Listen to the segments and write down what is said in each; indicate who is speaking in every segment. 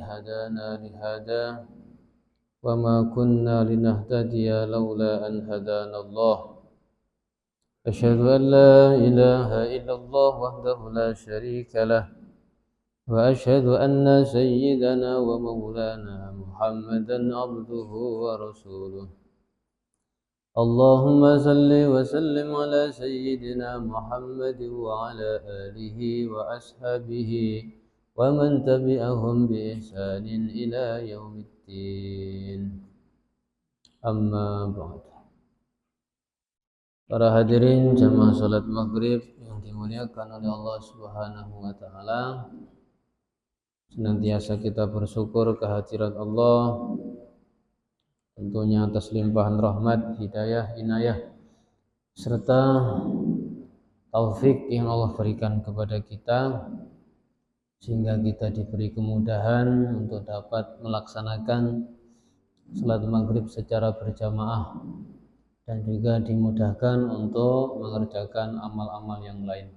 Speaker 1: هدانا لهذا وما كنا لنهتدي لولا أن هدانا الله أشهد أن لا إله إلا الله وحده لا شريك له وأشهد أن سيدنا ومولانا محمدا عبده ورسوله اللهم صل وسلم على سيدنا محمد وعلى آله وأصحابه ومن تبعهم بإحسان إلى يوم الدين أما بعد. Para hadirin jamaah salat maghrib yang dimuliakan oleh Allah Subhanahu wa taala, senantiasa kita bersyukur kehadirat Allah, tentunya atas limpahan rahmat, hidayah, inayah serta taufik yang Allah berikan kepada kita sehingga kita diberi kemudahan untuk dapat melaksanakan salat maghrib secara berjamaah dan juga dimudahkan untuk mengerjakan amal-amal yang lain.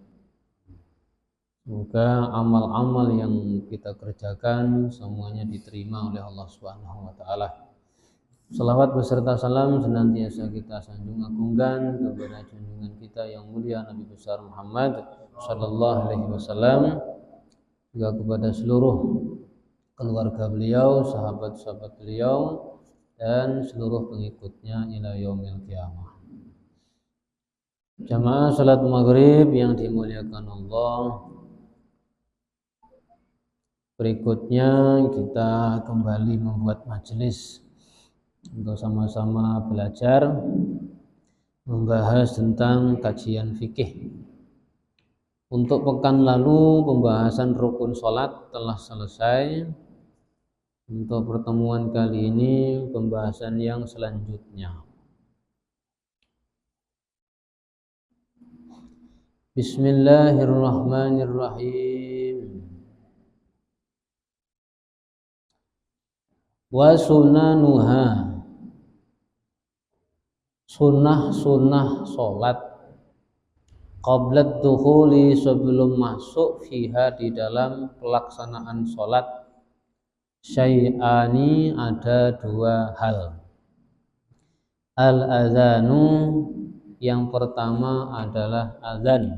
Speaker 1: Semoga amal-amal yang kita kerjakan semuanya diterima oleh Allah Subhanahu wa taala. Salawat beserta salam senantiasa kita sanjung agungkan kepada junjungan kita yang mulia Nabi besar Muhammad sallallahu alaihi wasallam, juga kepada seluruh keluarga beliau, sahabat-sahabat beliau dan seluruh pengikutnya ila yaumil qiyamah. Jamaah salat maghrib yang dimuliakan Allah, berikutnya kita kembali membuat majelis untuk sama-sama belajar membahas tentang kajian fikih. Untuk pekan lalu pembahasan rukun salat telah selesai. Untuk pertemuan kali ini pembahasan yang selanjutnya. Bismillahirrahmanirrahim. Wa sunanuha, sunnah-sunnah salat qabla dukhuli, sebelum masuk fiha di dalam pelaksanaan salat. Syai'ani, ada dua hal. Al-adzanu, yang pertama adalah azan.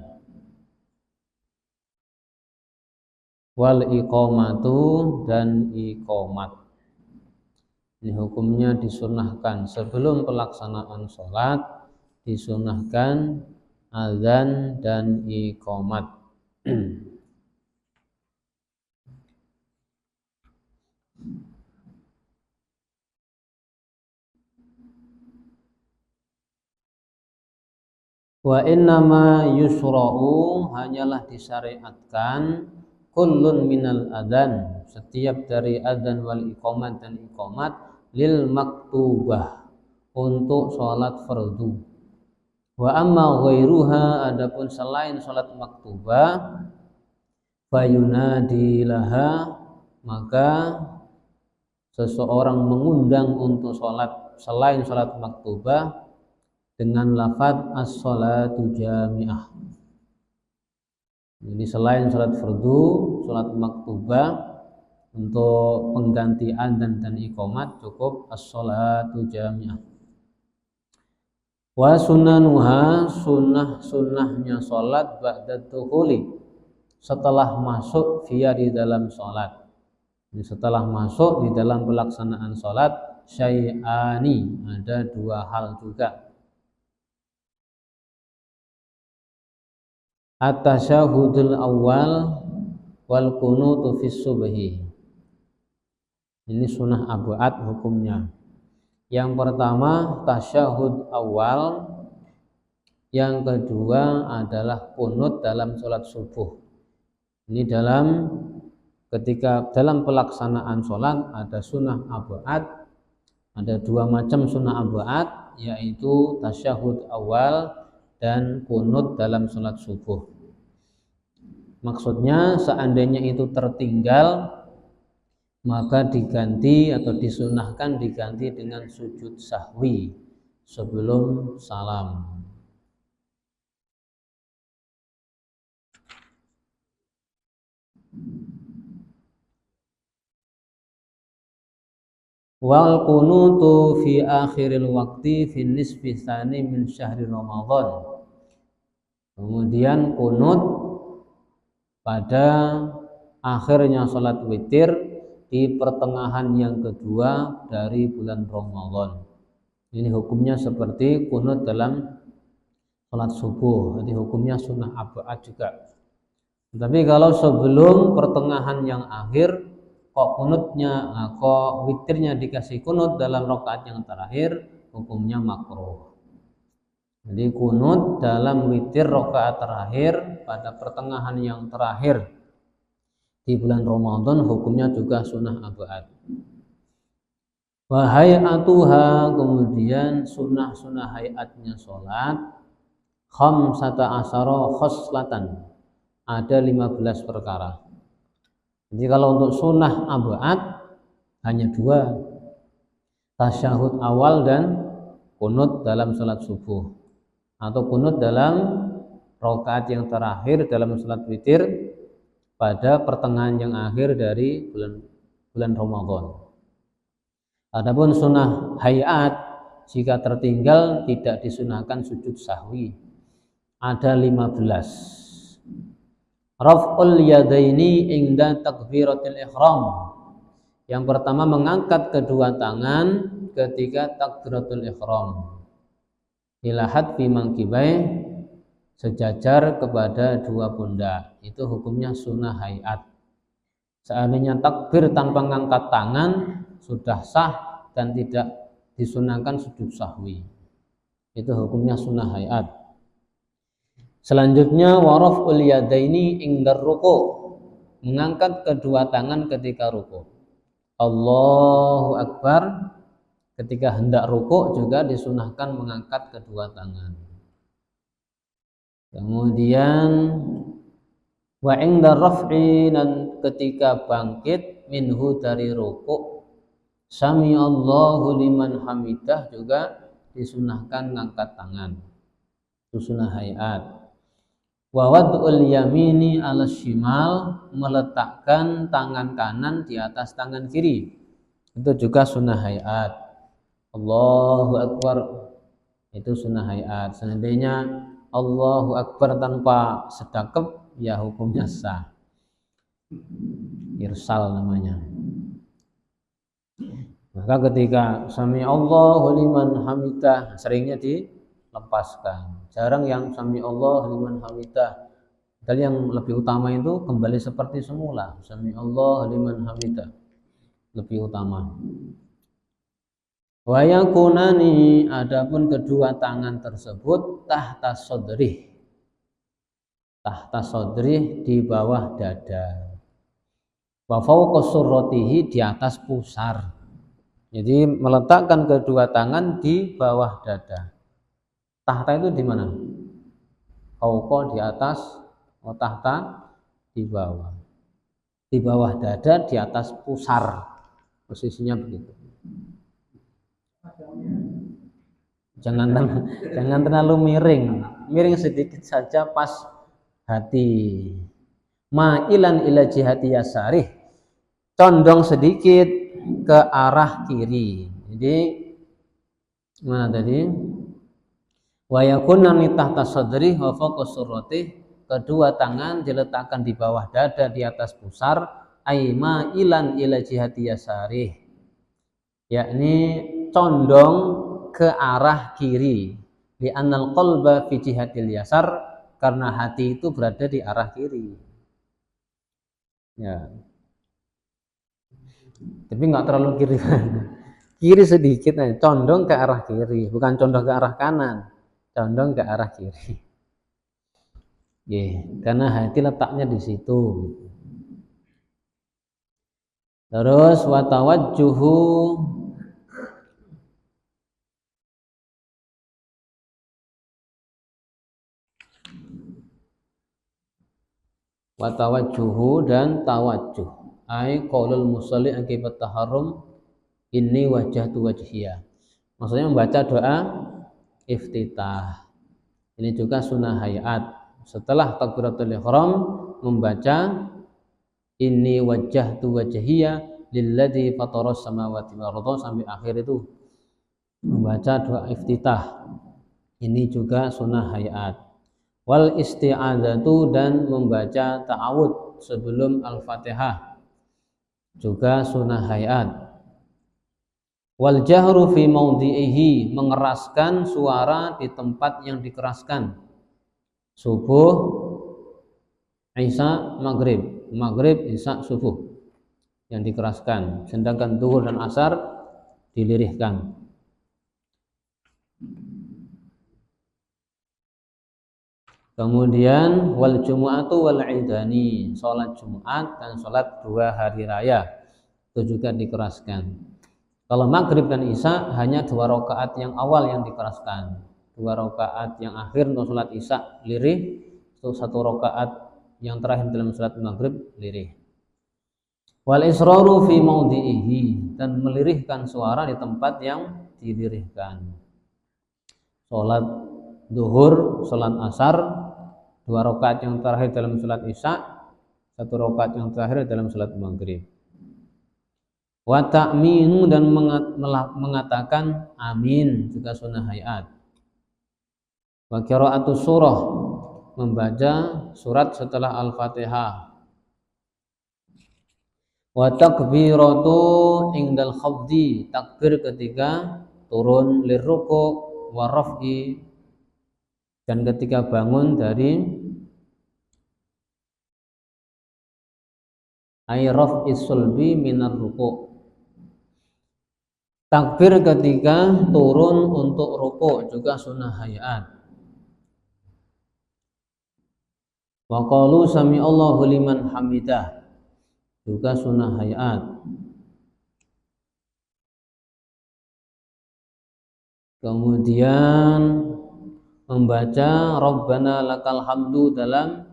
Speaker 1: Wal iqamatu, dan iqamat. Ini hukumnya disunahkan sebelum pelaksanaan sholat, disunahkan azan dan iqamat. Wa innama yusra'u, hanyalah disyariatkan kullun minal adzan, setiap dari adzan wal iqamat dan iqamat, lil maktubah, untuk sholat fardu. Wa amma ghairuha, adapun selain sholat maktubah, fayunadi laha, maka seseorang mengundang untuk sholat selain sholat maktubah dengan lafaz as-sholatu jami'ah. Jadi selain sholat fardu, sholat maktubah, untuk pengganti adzan dan iqamat cukup as-sholatu jami'ah. Wa sunanuha, sunnah-sunnahnya sholat ba'da dukhuli, setelah masuk via di dalam sholat. Ini setelah masuk di dalam pelaksanaan sholat, syai'ani, ada dua hal juga. At-tasyahudul awal wal kunutu fis subhi. Ini sunnah abad hukumnya. Yang pertama tasyahud awal, yang kedua adalah kunut dalam sholat subuh. Ini ketika dalam pelaksanaan sholat ada sunnah abad, ada dua macam sunnah abad, yaitu tasyahud awal dan kunut dalam sholat subuh. Maksudnya seandainya itu tertinggal, maka diganti atau disunahkan diganti dengan sujud sahwi sebelum salam. Wal kunutu fi akhiril waqti fi nisfi tsani min syahri Ramadan. Kemudian kunut pada akhirnya salat witir di pertengahan yang kedua dari bulan Ramadan. Ini hukumnya seperti kunut dalam salat subuh. Jadi hukumnya sunnah abad juga. Tapi kalau sebelum pertengahan yang akhir kok witirnya dikasih kunut dalam rakaat yang terakhir, hukumnya makruh. Jadi kunut dalam witir rakaat terakhir pada pertengahan yang terakhir di bulan Ramadan hukumnya juga sunnah abad. Wa hayatuha, kemudian sunnah hayatnya sholat khamsata asyara khoslatan, ada 15 perkara. Jadi kalau untuk sunnah abad hanya 2, tasyahud awal dan kunut dalam salat subuh, atau kunut dalam rakaat yang terakhir dalam salat witir pada pertengahan yang akhir dari bulan Ramadan. Adapun sunnah hayat, jika tertinggal tidak disunahkan sujud sahwi, ada 15. Raf'ul yadaini inda takbiratil ihram. Yang pertama, mengangkat kedua tangan ketika takbiratul ihram. Ilahat fi mangkibai, sejajar kepada dua pundak. Itu hukumnya sunnah hayat. Seandainya takbir tanpa mengangkat tangan sudah sah dan tidak disunahkan sujud sahwi. Itu hukumnya sunnah hayat. Selanjutnya waraf'ul yadaini indar ruku', mengangkat kedua tangan ketika ruku'. Allahu akbar, ketika hendak ruku' juga disunahkan mengangkat kedua tangan. Kemudian wa indar raf'i, dan ketika bangkit minhu dari ruku', sami Allahu liman hamidah, juga disunahkan mengangkat tangan. Itu sunnah hayat. Wa wad'ul yamini 'ala shimal, meletakkan tangan kanan di atas tangan kiri. Itu juga sunnah hayat. Allahu akbar, itu sunnah hayat. Seandainya Allahu akbar tanpa sedekap, ya hukumnya sah. Irsal namanya. Maka ketika sami Allahu liman hamidah, seringnya dilepaskan. Jarang yang sami Allah liman hamidah. Dan yang lebih utama itu kembali seperti semula, sami Allah liman hamidah, lebih utama. Wa yakunani, adapun kedua tangan tersebut tahta sodrih, di bawah dada. Wa fawqa surratihi, di atas pusar. Jadi meletakkan kedua tangan di bawah dada. Tahta itu di mana? Fawqa di atas, tahta di bawah. Di bawah dada, di atas pusar. Posisinya begitu. Jangan terlalu miring. Miring sedikit saja pas hati. Ma'ilan ila jihati yasarih, condong sedikit ke arah kiri. Jadi mana tadi? Wa yakunani tahta sadri wa fawqa surratih, kedua tangan diletakkan di bawah dada, di atas pusar. Aima ilan ila jihati yasarih, yakni condong ke arah kiri. Li annal qalba fi jihatil yasar, karena hati itu berada di arah kiri. Ya. Tapi nggak terlalu kiri. Kiri sedikit aja, condong ke arah kiri, bukan condong ke arah kanan. Condong ke arah kiri. Karena hati letaknya di situ. Terus watawajjuhu, dan tawajjuh. Ai qaulul musalli akibat taharrum inni wajjahtu wajhiya. Maksudnya membaca doa iftitah. Ini juga sunnah hayat. Setelah takbiratul ihram membaca inni wajjahtu wajhiya lilladzi fataras samawati wal arda sampai akhir itu membaca doa iftitah. Ini juga sunnah hayat. Wal isti'adzatu dan membaca ta'awud sebelum Al-Fatihah juga sunnah hayat. Wal jahru fi maudhi'ihi mengeraskan suara di tempat yang dikeraskan. Subuh, Isya, Maghrib, Maghrib, Isya, Subuh yang dikeraskan. Sedangkan Zuhur dan Asar dilirihkan. Kemudian wal jumu'atu wal idani, salat Jumat dan salat 2 hari raya itu juga dikeraskan. Kalau Maghrib dan Isya hanya 2 rakaat yang awal yang dikeraskan, 2 rakaat yang akhir untuk salat Isya lirih, itu 1 rakaat yang terakhir dalam salat Maghrib lirih. Wal israru fi maudhi'ihi dan melirihkan suara di tempat yang dilirihkan. Salat Zuhur, salat Asar 2 rakaat yang terakhir dalam salat Isya, 1 rakaat yang terakhir dalam salat Maghrib. Wa ta'minu dan mengatakan amin juga sunnah hayat. Wa qira'atu surah membaca surat setelah Al-Fatihah. Wa takbiratu indal khafdi, takbir ketika turun liruku wa raf'i dan ketika bangun dari raf'is sulbi minar ruku'. Takbir ketika turun untuk ruku' juga sunnah hayat. Wa qalu sami'allahu liman hamidah juga sunnah hayat. Kemudian membaca Rabbana lakal hamdu dalam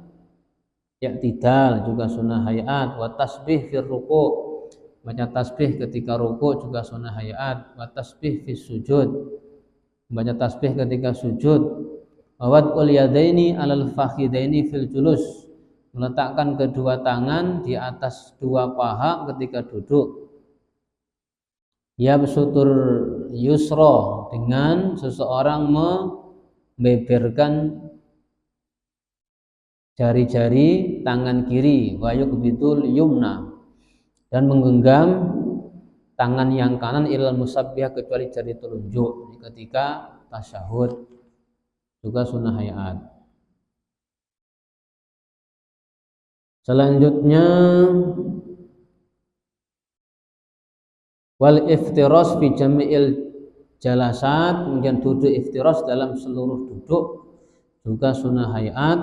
Speaker 1: i'tidal juga sunnah hayat. Wa tasbih fir ruku', baca tasbih ketika ruku' juga sunnah hayat. Wa tasbih fis sujud, baca tasbih ketika sujud. Wa wad'ul yadaini 'alal fakhidaini fil julus, meletakkan kedua tangan di atas 2 paha ketika duduk. Yabsutur yusra, dengan seseorang membeberkan jari-jari tangan kiri. Wa yuqbidul yumna, dan menggenggam tangan yang kanan ilal musabbih kecuali jari telunjuk ketika tasyahud juga sunnah hayat. Selanjutnya wal iftiras fi jami'il jalasat, kemudian duduk iftiras dalam seluruh duduk juga sunnah hayat.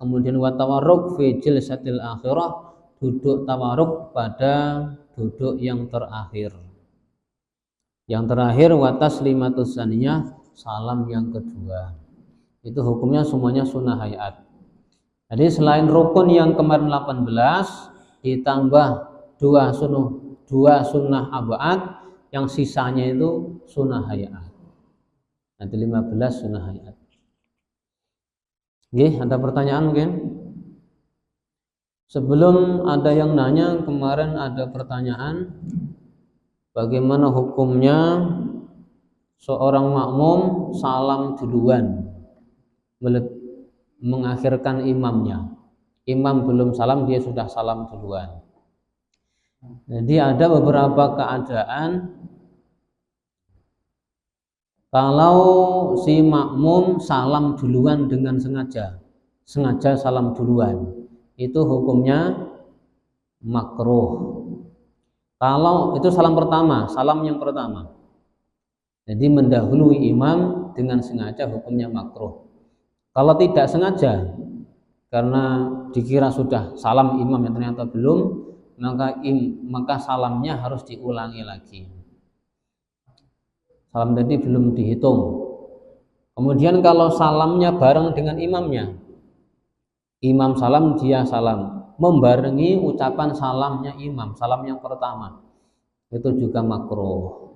Speaker 1: Kemudian wa tawarruk fi jilsatil akhirah, duduk tawarruk pada duduk yang terakhir. Yang terakhir wa taslimatus saniyah, salam yang kedua. Itu hukumnya semuanya sunnah hayat. Jadi selain rukun yang kemarin 18 ditambah 2 sunnah abad, yang sisanya itu sunnah hayat. Nanti 15 sunnah hayat. Oke, ada pertanyaan mungkin? Sebelum ada yang nanya, kemarin ada pertanyaan, bagaimana hukumnya seorang makmum salam duluan mengakhirkan imamnya. Imam belum salam, dia sudah salam duluan. Jadi ada beberapa keadaan kalau si makmum salam duluan dengan sengaja salam duluan, itu hukumnya makruh. Kalau itu salam yang pertama, jadi mendahului imam dengan sengaja, hukumnya makruh. Kalau tidak sengaja karena dikira sudah salam imam yang ternyata belum, maka salamnya harus diulangi lagi. Salam tadi belum dihitung. Kemudian kalau salamnya bareng dengan imamnya, imam salam, dia salam, membarengi ucapan salamnya imam, salam yang pertama, itu juga makruh.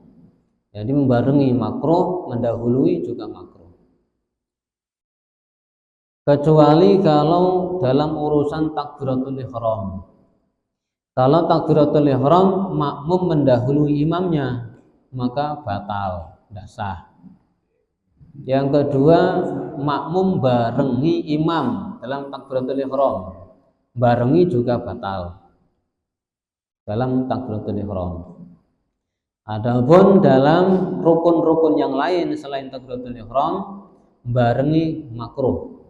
Speaker 1: Jadi membarengi makruh, mendahului juga makruh. Kecuali kalau dalam urusan takbiratul ihram. Kalau takbiratul ihram makmum mendahului imamnya, maka batal, tidak sah. Yang kedua, makmum barengi imam dalam takbiratul ihram, barengi juga batal dalam takbiratul ihram. Adapun dalam rukun-rukun yang lain selain takbiratul ihram, barengi makruh.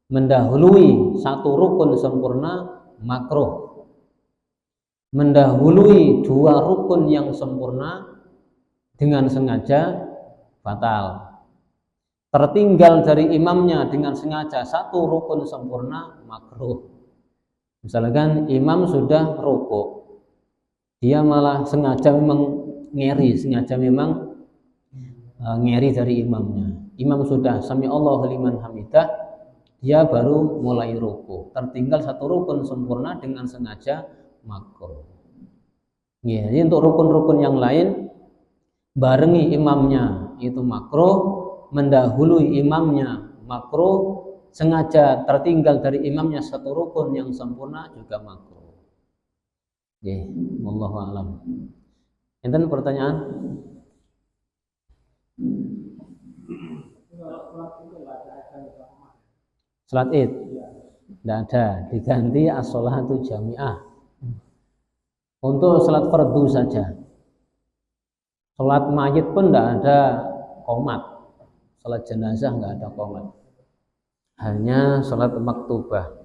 Speaker 1: Mendahului satu rukun sempurna makruh. Mendahului dua rukun yang sempurna dengan sengaja batal. Tertinggal dari imamnya dengan sengaja satu rukun sempurna makruh. Misalkan imam sudah rukuk, dia malah sengaja memang ngeri dari imamnya. Imam sudah sami Allahu liman hamidah, dia baru mulai rukuk. Tertinggal satu rukun sempurna dengan sengaja makruh. Ya, jadi untuk rukun-rukun yang lain barengi imamnya itu makruh, mendahului imamnya makruh, sengaja tertinggal dari imamnya satu rukun yang sempurna juga makruh. Ya, wallahu a'lam. Enten pertanyaan? Salat Id? Tidak ada, diganti as-sholatu jami'ah. Untuk salat fardu saja. Salat mayit pun tidak ada qomat. Salat jenazah nggak ada qomat. Hanya salat maktubah.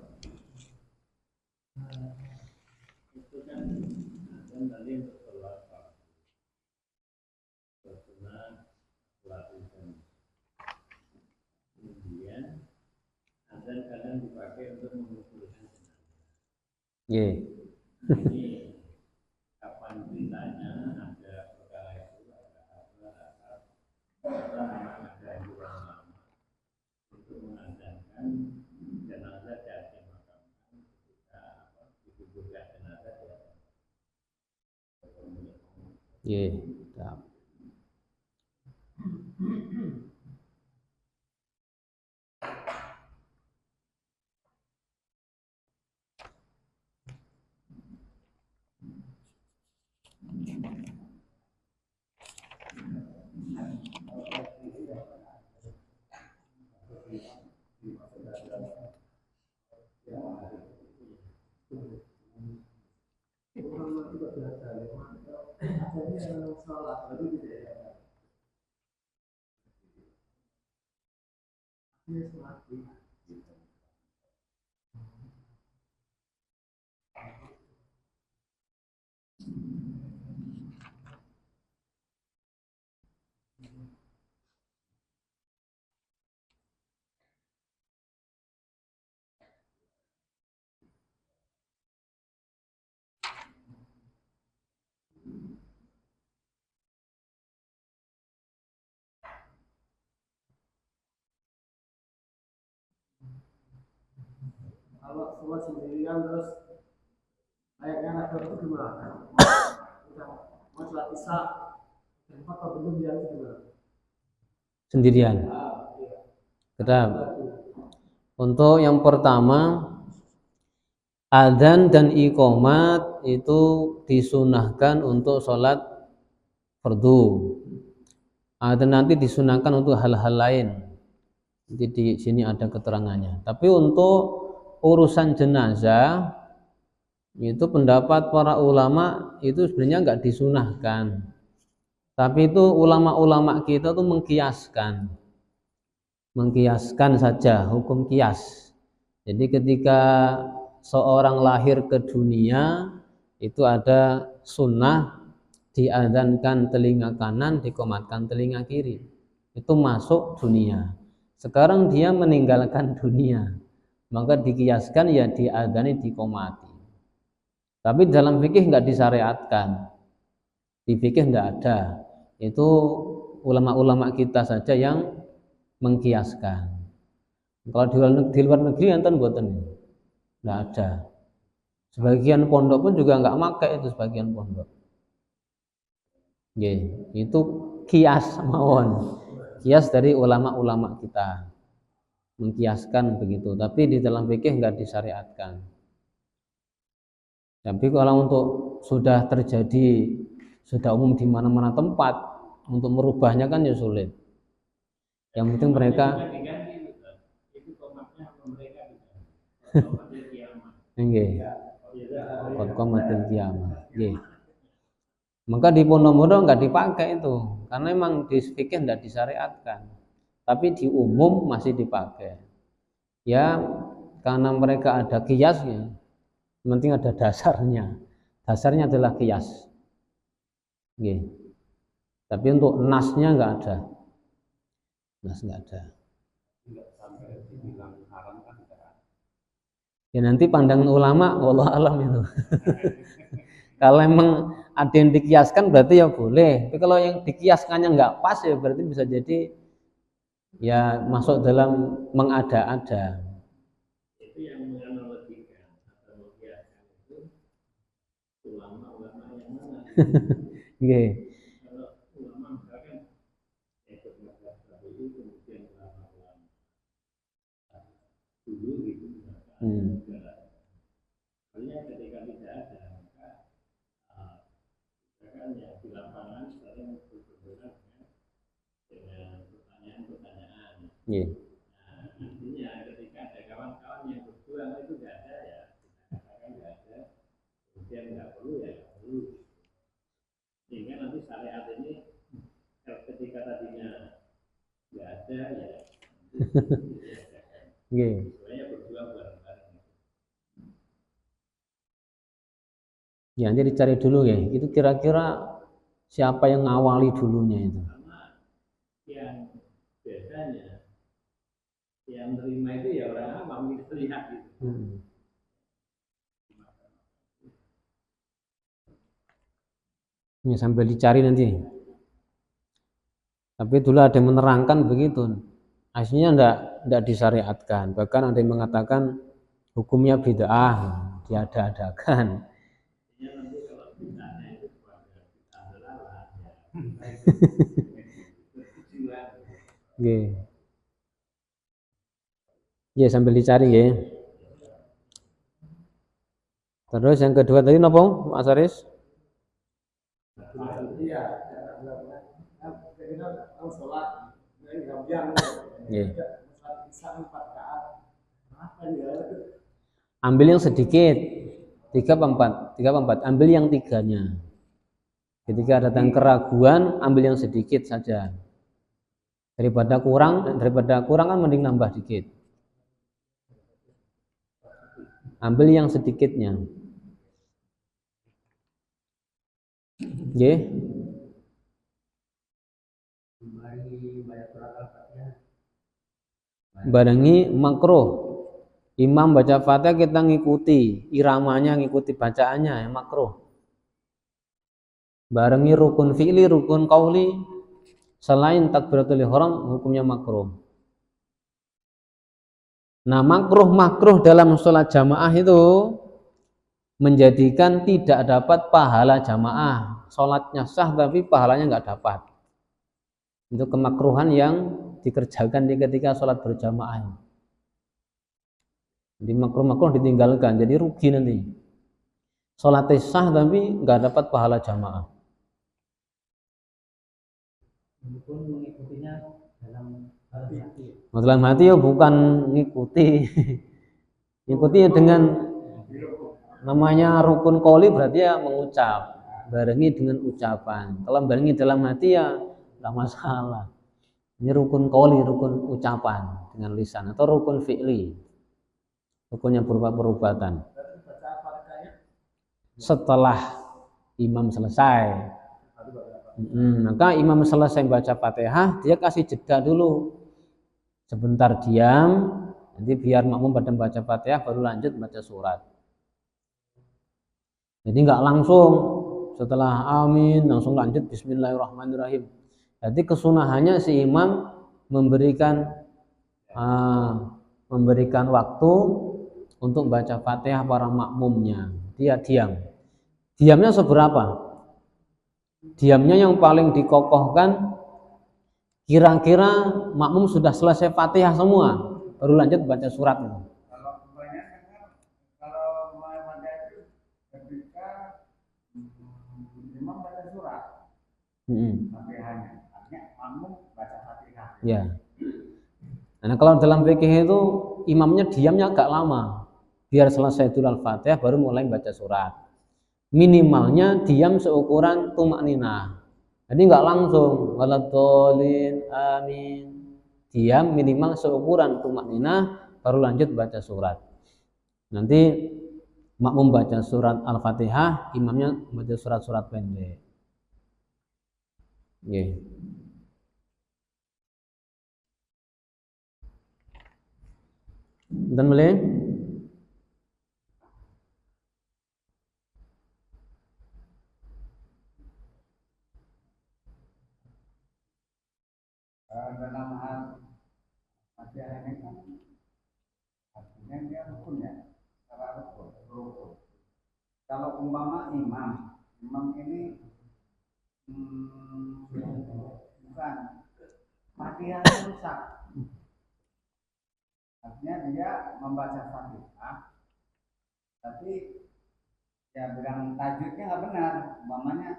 Speaker 1: Kadang dipakai untuk mengumpulkan jenazah. Ini kapan ceritanya ada perkara itu, ada anjuran lama untuk mengadakan jenazah di makamkan ketika dikuburkan jenazah
Speaker 2: Kalau semua sendirian terus kayaknya anak itu gimana? Mau sholat isya tempat atau belum dia itu gimana?
Speaker 1: Sendirian. Kedap. Untuk yang pertama, adzan dan iqomat itu disunahkan untuk sholat fardu. Adzan nanti disunahkan untuk hal-hal lain. Jadi di sini ada keterangannya. Tapi untuk urusan jenazah itu pendapat para ulama itu sebenarnya enggak disunahkan. Tapi itu ulama-ulama kita tuh mengkiaskan saja, hukum kias. Jadi ketika seorang lahir ke dunia itu ada sunnah diadzankan telinga kanan, dikomatkan telinga kiri. Itu masuk dunia. Sekarang dia meninggalkan dunia, maka dikiaskan ya diadzani, dikomati. Tapi dalam fikih enggak disyariatkan. Di fikih enggak ada. Itu ulama-ulama kita saja yang mengkiaskan. Kalau di luar negeri enten mboten. Enggak ada. Sebagian pondok pun juga enggak pakai itu sebagian pondok. Nggih, itu kias mawon. Kias dari ulama-ulama kita. Mengkiaskan begitu, tapi di dalam fikih enggak disyariatkan. Tapi kalau untuk sudah terjadi, sudah umum di mana-mana tempat, untuk merubahnya kan ya sulit. Yang penting mereka nggih. Qad qamatil qiyamah. Nggih. Maka di pondok-pondok enggak dipakai itu, karena memang di fikih enggak disyariatkan. Tapi di umum masih dipakai. Ya, karena mereka ada kiasnya. Yang penting ada dasarnya. Dasarnya adalah kias. Nggih. Tapi untuk nasnya enggak ada. Nas enggak ada. Ya nanti pandangan ulama, wallah alam itu. Kalau emang ada yang dikiaskan berarti ya boleh. Tapi kalau yang dikiaskannya nggak pas ya berarti bisa jadi ya masuk dalam mengada-ada.
Speaker 2: Itu yang menganalogikan atau mengkiaskan itu ulama-ulama yang mana?
Speaker 1: Nggih.
Speaker 2: Kalau ulama misalkan ikut mazhab Syafi'i kemudian ulama-ulama dulu gitu. Artinya ketika tidak ada maka misalkan ya di lapangan saling berhubungan dengan pertanyaan-pertanyaan.
Speaker 1: Yeah.
Speaker 2: Nah, artinya ketika ada kawan-kawan yang berjuang itu tidak ada ya kita katakan tidak ada, kemudian nggak perlu ya nggak perlu. Sehingga nanti syariat ini ketika tadinya nggak ada ya.
Speaker 1: Yeah. Ya nanti dicari dulu ya, itu kira-kira siapa yang ngawali dulunya itu.
Speaker 2: Karena yang biasanya yang terima itu ya orang awam itu lihat gitu.
Speaker 1: Ya sambil dicari nanti. Tapi dulu ada yang menerangkan begitu. Aslinya enggak disyariatkan. Bahkan ada yang mengatakan hukumnya bid'ah, diada-adakan.
Speaker 2: Nanti kalau bid'ahnya itu adalah
Speaker 1: Nggih. Ya sambil dicari ya. Terus yang kedua tadi napa, Mas Aris?
Speaker 2: Iya, kita tahu sholat, ini gambian.
Speaker 1: Ambil yang sedikit, 3 apa 4? Ambil yang 3-nya. Ketika datang keraguan, ambil yang sedikit saja. Daripada kurang kan mending nambah dikit. Ambil yang sedikitnya. Nggih. Barengi makruh. Imam baca Fatihah kita ngikuti iramanya, ngikuti bacaannya, yang makruh. Barengi rukun fi'li, rukun qauli selain takbiratul ihram hukumnya makruh. Nah, makruh dalam sholat jamaah itu menjadikan tidak dapat pahala jamaah. Sholatnya sah tapi pahalanya nggak dapat. Itu kemakruhan yang dikerjakan ketika sholat berjamaah. Jadi makruh ditinggalkan, jadi rugi nanti. Sholatnya sah tapi nggak dapat pahala jamaah.
Speaker 2: Mengikutinya
Speaker 1: dalam hati ya bukan ngikuti. Ngikuti dengan namanya rukun qauli berarti ya mengucap, barengi dengan ucapan. Kalau barengi dalam hati ya enggak masalah. Ini rukun qauli, rukun ucapan dengan lisan, atau rukun fi'li. Rukunnya berupa perubatan. Setelah imam selesai. Maka imam selesai baca Fatihah, dia kasih jeda dulu. Sebentar diam, nanti biar makmum pada baca Fatihah baru lanjut baca surat. Jadi enggak langsung setelah amin langsung lanjut bismillahirrahmanirrahim. Jadi kesunahannya si imam memberikan waktu untuk baca Fatihah para makmumnya. Dia diam. Diamnya seberapa? Diamnya yang paling dikokohkan kira-kira makmum sudah selesai Fatihah semua, baru lanjut baca surat itu.
Speaker 2: Kalau kebanyakan kalau Fatihah itu Fatihahnya. Artinya makmum baca Fatihah.
Speaker 1: Ya. Nah, kalau dalam fikih itu imamnya diamnya agak lama. Biar selesai dulu Al-Fatihah baru mulai baca surat. Minimalnya diam seukuran tumakninah. Jadi nggak langsung waladhdallin amin. Diam minimal seukuran tumakninah baru lanjut baca surat. Nanti makmum baca surat Al-Fatihah, imamnya baca surat-surat pendek. Yeah. Dan boleh?
Speaker 2: Dalam hal Fatihah ini kan artinya dia rukun ya, secara rukun. Kalau umpama imam ini bukan Fatihahnya rusak. Artinya dia membaca Fatihah, tapi ya bilang tajwidnya nggak benar. Umpamanya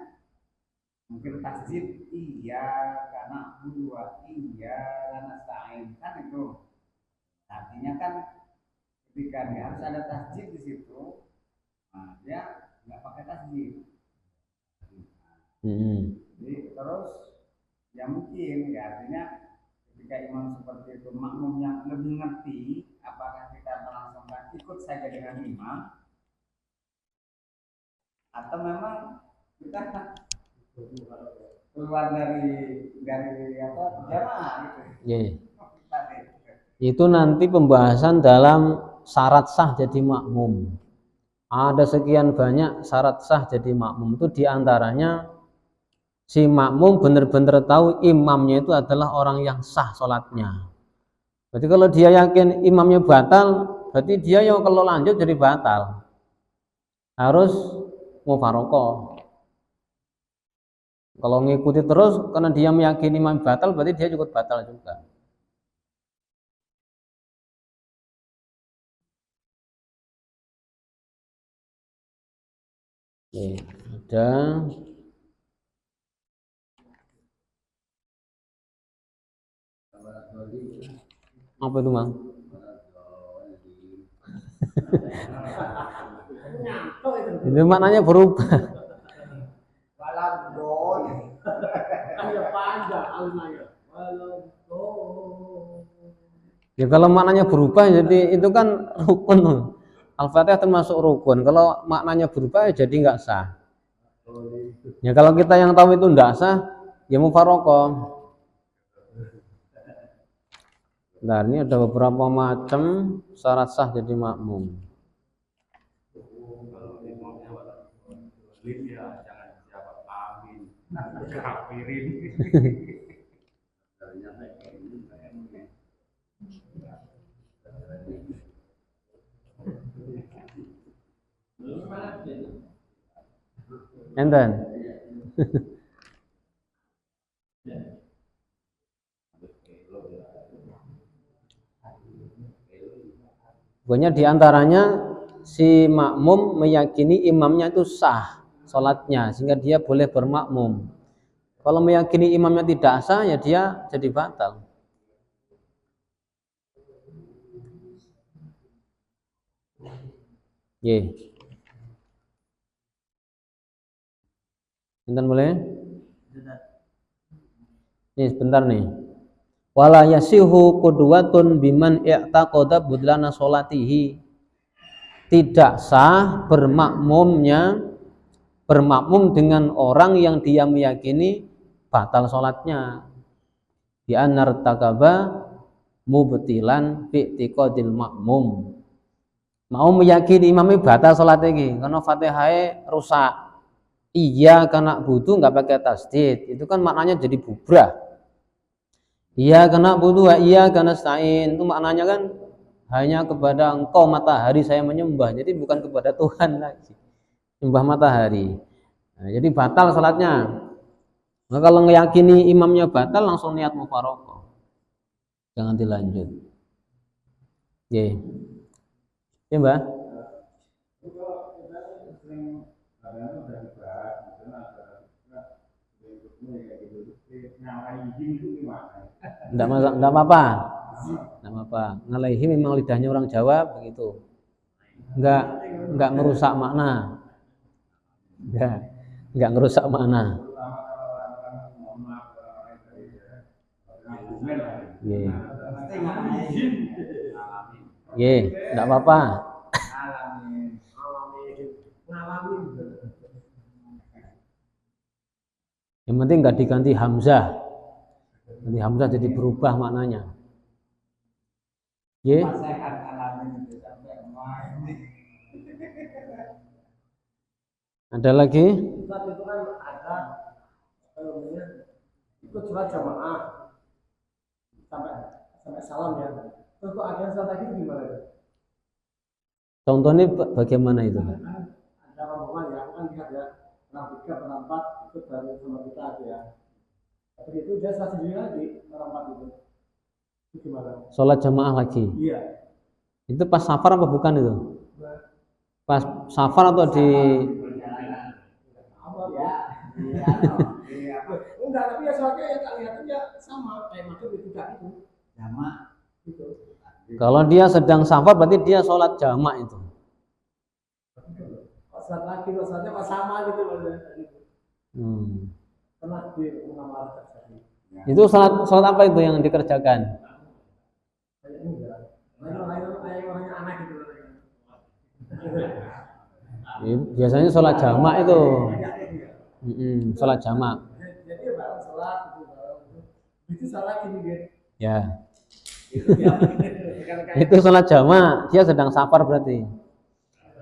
Speaker 2: mungkin tasjid iya karena dua iya karena stain kan itu. Artinya kan ketika dia harus ada tasjid di situ, nah dia nggak pakai tasjid. Jadi terus ya mungkin ya artinya ketika imam seperti itu makmum yang lebih ngerti apakah kita melangsungkan ikut saja dengan imam atau memang kita keluar dari apa jamaah gitu.
Speaker 1: Yeah. Itu nanti pembahasan dalam syarat sah jadi makmum. Ada sekian banyak syarat sah jadi makmum, itu diantaranya si makmum benar-benar tahu imamnya itu adalah orang yang sah sholatnya. Berarti kalau dia yakin imamnya batal, berarti dia yang kalau lanjut jadi batal. Harus mufaroqah. Kalau ngikuti terus karena dia meyakini imam batal, berarti dia juga batal juga. Oke, ada apa itu, Mang? Itu maknanya berubah. Ya kalau maknanya berubah jadi itu kan rukun. Al-Fatihah termasuk rukun. Kalau maknanya berubah ya jadi nggak sah. Ya kalau kita yang tahu itu nggak sah, ya mufaroqah. Nah ini ada beberapa macam syarat sah jadi makmum. Enten. Pokoknya diantaranya si makmum meyakini imamnya itu sah sholatnya sehingga dia boleh bermakmum. Kalau meyakini imamnya tidak sah ya dia jadi batal. Ye. Bentar boleh? Nih sebentar nih. Wala yasihu qudwatun biman i'taqada budlana sholatihi. Tidak sah bermakmum dengan orang yang dia meyakini batal sholatnya. Di anar takaba mubtilan fi i'tiqadil makmum. Mau meyakini imamnya batal sholat ini karena Fatihahnya rusak. Iya karena butuh nggak pakai tasdid, itu kan maknanya jadi bubrah. Iya karena butuh, iya karena stain, itu maknanya kan hanya kepada engkau matahari saya menyembah, jadi bukan kepada Tuhan lagi, menyembah matahari. Nah, jadi batal sholatnya. Nah, kalau meyakini imamnya batal langsung niat mufaroqah, jangan dilanjut. Ye, ya mbak. Enggak apa-apa. Enggak apa-apa. Ngalaihi memang lidahnya orang Jawa begitu. Enggak merusak makna. Enggak merusak makna. Nggih. Nggih, enggak apa-apa. Yang penting enggak diganti hamzah. Nanti hamzah jadi berubah maknanya. Nggih. Ada lagi?
Speaker 3: Ustaz itu kan ada ikut sholat jamaah sampai salam ya. Terus kok ada sholat lagi gimana?
Speaker 1: Contohnya bagaimana itu?
Speaker 3: Ada rombongan ya, aku kan lihat ya, orang 3, orang 4 ikut dari sama kita aja ya. Tapi itu dia sholat sendiri lagi, orang 4 itu. Itu gimana?
Speaker 1: Sholat jamaah lagi?
Speaker 3: Iya.
Speaker 1: Itu pas safar apa bukan itu? Pas safar atau di
Speaker 3: Enggak, tapi ya sholatnya ya tak lihat ya sama kayak macam itu juga itu. Jamak itu.
Speaker 1: Kalau dia sedang safar berarti dia sholat jamak itu.
Speaker 3: Sholat lagi, sholatnya pas sama gitu maksudnya. Pernah di mengamalkan tadi.
Speaker 1: Itu sholat apa itu yang dikerjakan?
Speaker 3: Kayaknya enggak. Lain orangnya aneh gitu.
Speaker 1: Biasanya sholat jamak itu. Sholat jamak.
Speaker 3: Jadi bareng sholat itu salah gini dia.
Speaker 1: Ya. Itu sholat jamak, dia sedang safar berarti.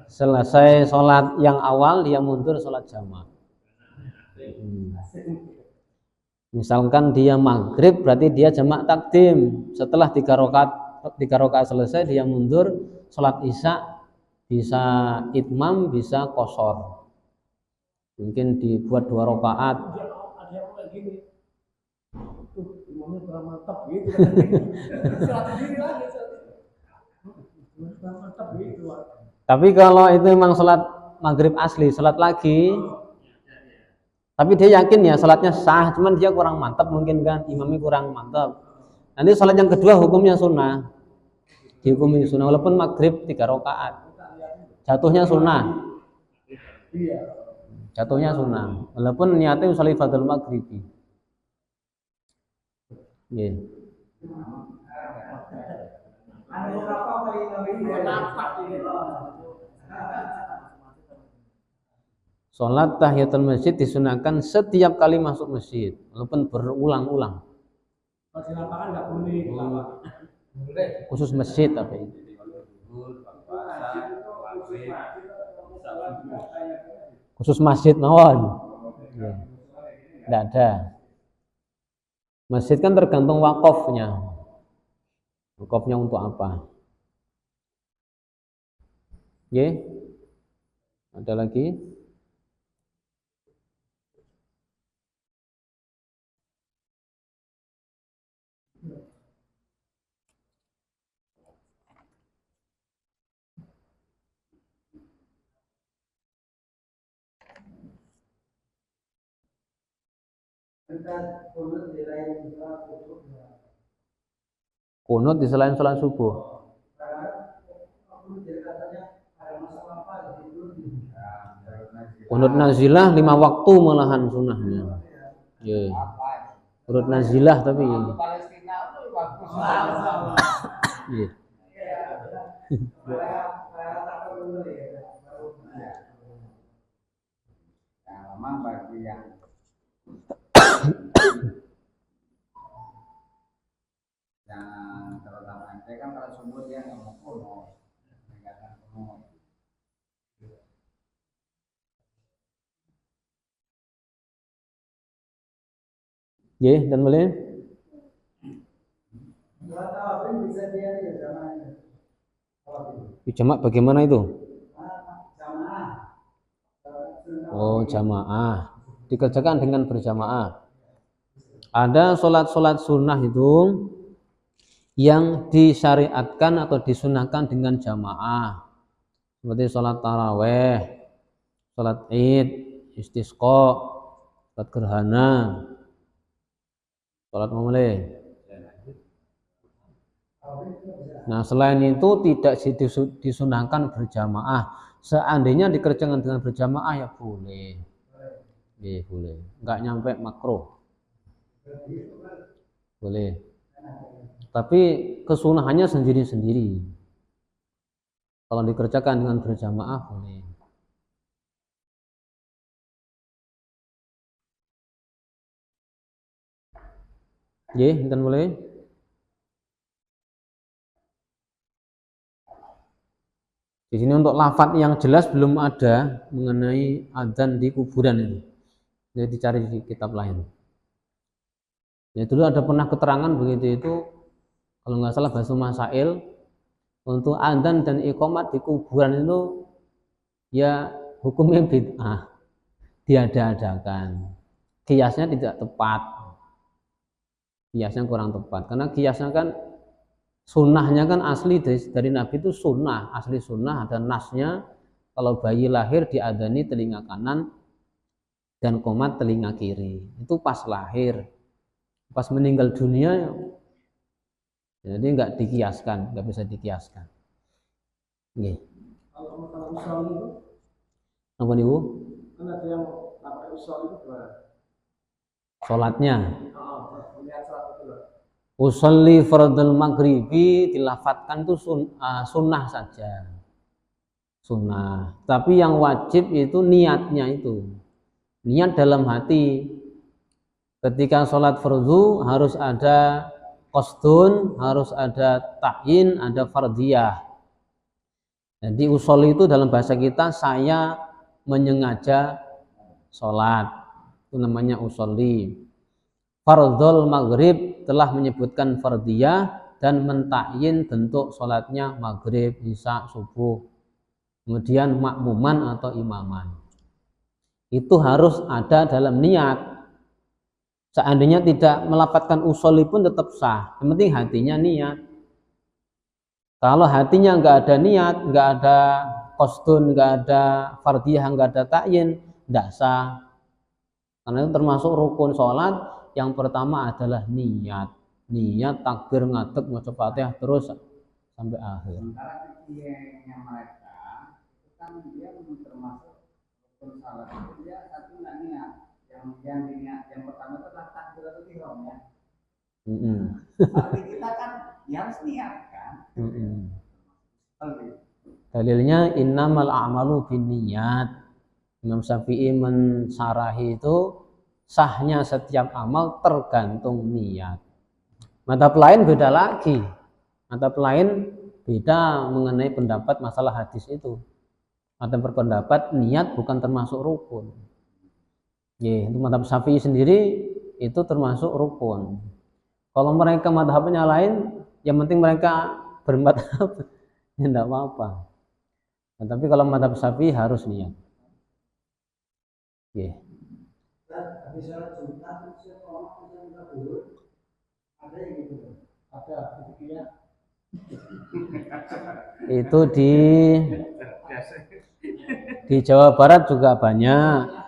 Speaker 1: Selesai sholat yang awal dia mundur sholat jamak. Misalkan dia maghrib berarti dia jamak takdim. Setelah 3 rakaat selesai dia mundur sholat isya, bisa itmam bisa qashar. Mungkin dibuat 2 rakaat.
Speaker 3: Ada yang kayak gini. Tuh imamnya kurang mantap gitu. Sholat sendiri lagi. Kurang mantap gitu.
Speaker 1: Tapi kalau itu memang sholat maghrib asli, sholat lagi, tapi dia yakin ya sholatnya sah, cuman dia kurang mantap mungkin kan, imamnya kurang mantap. Nanti sholat yang kedua hukumnya sunnah, dihukumi sunnah walaupun maghrib 3 rakaat, jatuhnya sunnah, jatuhnya sunnah, walaupun niatnya usolli fardhul maghribi. Yeah. Sholat tahiyatul masjid disunahkan setiap kali masuk masjid, walaupun berulang-ulang.
Speaker 3: Kalau di lapangan nggak boleh.
Speaker 1: Khusus masjid tapi. Khusus masjid mawon. Tidak ada. Masjid kan tergantung wakofnya. Wakofnya untuk apa? Ye? Ada lagi? Kunut di selain sholat subuh. Kunut nazilah 5 waktu malahan sunnahnya. Yeah. Kunut nazilah tapi. Yeah.
Speaker 4: Yang terutama saya kan kalau subuh dia nggak mau kuno, nggak akan kuno.
Speaker 1: Ye, dan boleh? Jamak bagaimana itu? Oh, jamaah. Dikerjakan dengan berjamaah. Ada sholat-sholat sunnah itu yang disyariatkan atau disunahkan dengan jamaah, seperti sholat taraweh, sholat id, istisqa, sholat gerhana, Sholat mulai. Nah, selain itu tidak disunahkan berjamaah. Seandainya dikerjakan dengan berjamaah ya boleh. Ya, boleh. Enggak nyampe makruh. Boleh. Tapi kesunahannya sendiri-sendiri. Kalau dikerjakan dengan berjamaah boleh. Ya, enten boleh. Di sini untuk lafadz yang jelas belum ada mengenai adzan di kuburan itu. Jadi dicari di kitab lain. Ya dulu ada pernah keterangan begitu itu, kalau nggak salah Basul Masail, untuk adzan dan iqamat di kuburan itu ya hukumnya bid'ah, diada-adakan. Kiasnya tidak tepat. Kiasnya kurang tepat karena kiasnya kan sunnahnya kan asli dari Nabi itu sunnah, asli sunnah ada nasnya. Kalau bayi lahir diadzani telinga kanan dan qomat telinga kiri. Itu pas lahir. Pas meninggal dunia jadi nggak dikiaskan, nggak bisa dikiaskan. Nggih.
Speaker 3: Kalau masalah usul itu,
Speaker 1: Apa niku?
Speaker 3: kan ada yang pakai usul itu gimana?
Speaker 1: Salatnya.
Speaker 3: Lihat salat itu loh.
Speaker 1: Usolli fardul maghribi dilafatkan itu sunnah saja. Sunnah. Tapi yang wajib itu niatnya itu. Niat dalam hati. Ketika sholat fardu harus ada qasdun, harus ada ta'yin, ada fardiyah. Jadi usolli itu dalam bahasa kita saya menyengaja sholat. Itu namanya usolli. Fardul maghrib telah menyebutkan fardiyah dan mentakyin bentuk sholatnya maghrib, isya, subuh. Kemudian makmuman atau imaman. Itu harus ada dalam niat. Seandainya tidak melapatkan usolli pun tetap sah. Yang penting hatinya niat. Kalau hatinya nggak ada niat, nggak ada qasdun, nggak ada fardiyah, nggak ada ta'yin, nggak sah. Karena itu termasuk rukun sholat. Yang pertama adalah niat. Niat, takbir, ngadeg, maca Fatihah terus sampai akhir.
Speaker 4: Sementara fikihnya mereka itu kan dia termasuk rukun salat itu dia satu nggak niat. Yang pertama itu adalah takbiratul ihram ya. Tapi kita kan ya harus niat kan.
Speaker 1: Dalilnya innamal a'malu binniyat. Imam Syafi'i mensarahi itu sahnya setiap amal tergantung niat. Madhab lain beda lagi. Madhab lain beda mengenai pendapat masalah hadis itu. Ada berpendapat niat bukan termasuk rukun. Untuk madhab Syafi'i sendiri itu termasuk rukun. Kalau mereka madhabnya lain, yang penting mereka bermadhab, ya tidak apa-apa. Nah, tapi kalau madhab Syafi'i harus niat.
Speaker 3: Habis sholat Jumat itu orang dulu ada yang gitu, ada fikihnya.
Speaker 1: Itu di Jawa Barat juga banyak,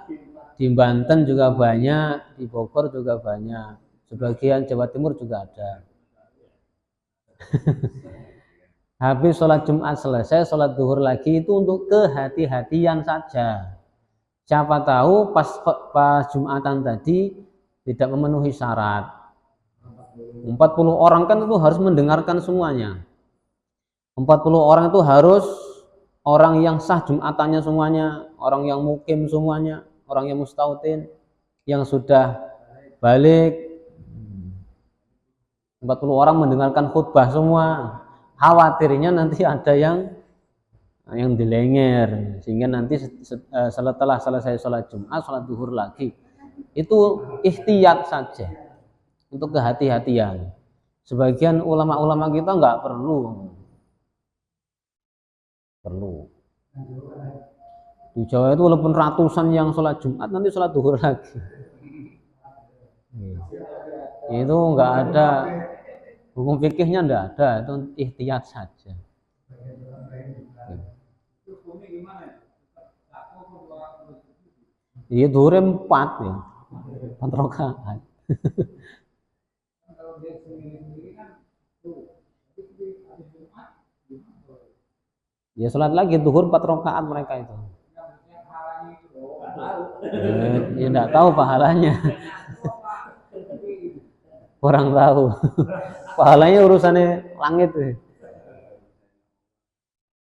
Speaker 1: di Banten juga banyak, di Bogor juga banyak, sebagian Jawa Timur juga ada. Habis sholat Jumat selesai, sholat duhur lagi itu untuk kehati-hatian saja. Siapa tahu pas Jumatan tadi tidak memenuhi syarat. 40 orang kan itu harus mendengarkan semuanya. 40 orang itu harus orang yang sah Jumatannya semuanya, orang yang mukim semuanya, orang yang mustautin, yang sudah balik. 40 orang mendengarkan khutbah semua. Khawatirnya nanti ada yang dilenger, sehingga nanti setelah selesai sholat Jumat, sholat duhur lagi. Itu ikhtiyat saja, untuk kehati-hatian. Sebagian ulama-ulama kita nggak perlu. Di Jawa itu walaupun ratusan yang sholat Jumat, nanti sholat duhur lagi. Itu nggak ada, hukum fikihnya nggak ada, itu ikhtiyat saja. Iya duhur 4 ya, 4 rakaat. Ya sholat lagi zuhur 4 rakaat mereka itu. Ya enggak tahu pahalanya. Kurang tahu. Pahalanya urusannya langit.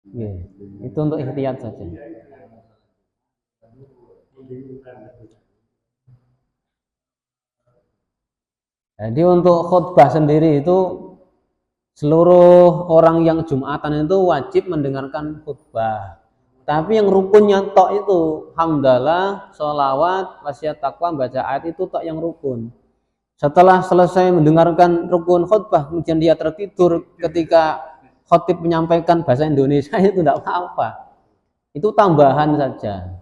Speaker 1: Ya, itu untuk ikhtiyat saja. Jadi untuk khutbah sendiri itu seluruh orang yang Jumatan itu wajib mendengarkan khutbah. Tapi yang rukunnya tok itu hamdalah, sholawat, wasiat taqwa, baca ayat itu tok yang rukun. Setelah selesai mendengarkan rukun khutbah, kemudian dia tertidur ketika khotib menyampaikan bahasa Indonesia itu tidak apa-apa. Itu tambahan saja.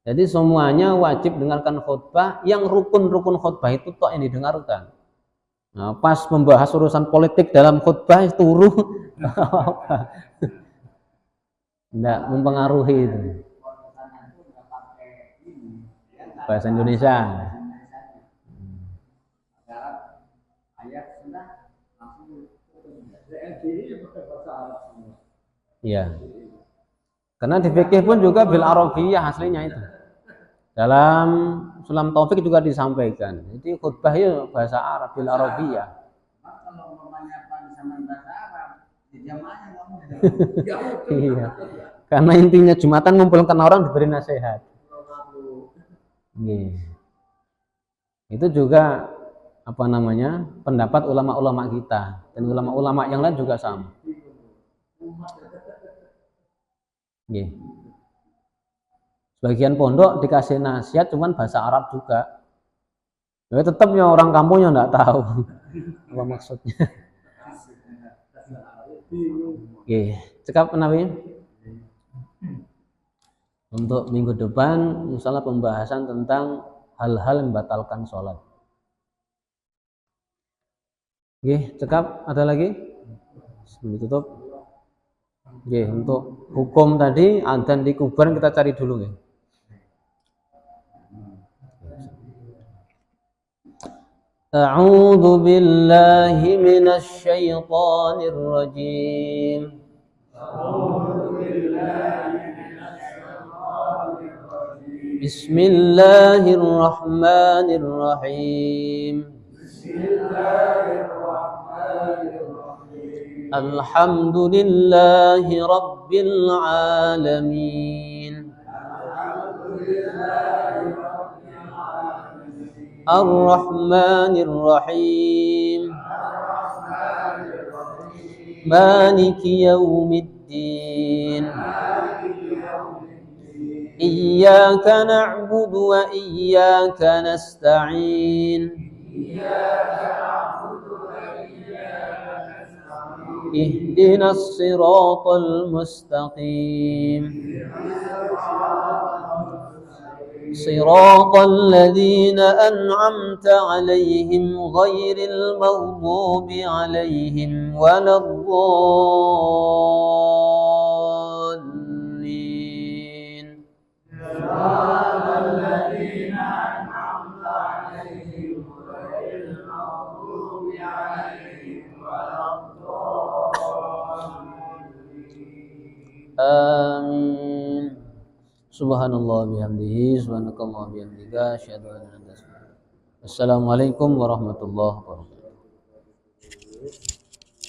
Speaker 1: Jadi semuanya wajib dengarkan khutbah, yang rukun-rukun khutbah itu tok yang didengarkan. Nah, pas membahas urusan politik dalam khutbah itu turu, tidak mempengaruhi itu. Bahasa Indonesia. Iya. Karena di fikih pun juga bil arabiyah aslinya itu. Dalam Sulam Taufik juga disampaikan. Jadi khutbah itu bahasa Arab bil arabiyah.
Speaker 4: Kalau umpamanya Pak bisa bahasa Arab, jamaahnya nggak mudah.
Speaker 1: Iya. Karena intinya Jumatan ngumpulkan orang diberi nasihat. Iya. Itu juga apa namanya? Pendapat ulama-ulama kita dan ulama-ulama yang lain juga sama. Iya. Sebagian pondok dikasih nasihat cuman bahasa Arab juga. Ya tetapnya orang kampungnya enggak tahu apa maksudnya. Oke, cekap Nabi. Untuk minggu depan insyaallah pembahasan tentang hal-hal yang membatalkan sholat. Oke, cekap ada lagi? Sebelum ditutup. Oke, untuk hukum tadi adzan di kuburan kita cari dulu ya. أعوذ بالله من الشيطان الرجيم بسم الله الرحمن الرحيم الحمد لله رب العالمين الرحمن الرحيم مالك يوم الدين إياك نعبد وإياك نستعين اهدنا الصراط المستقيم صراط الذين أنعمت عليهم غير المغضوب عليهم ولا الضالين صراط الذين أنعمت عليهم غير المغضوب عليهم ولا الضالين آمين Subhanallah bihamdihi subhanakallah bihamdika asyhadu an la ilaha illa anta astaghfiruka wa atubu ilaik. Assalamualaikum warahmatullahi wabarakatuh.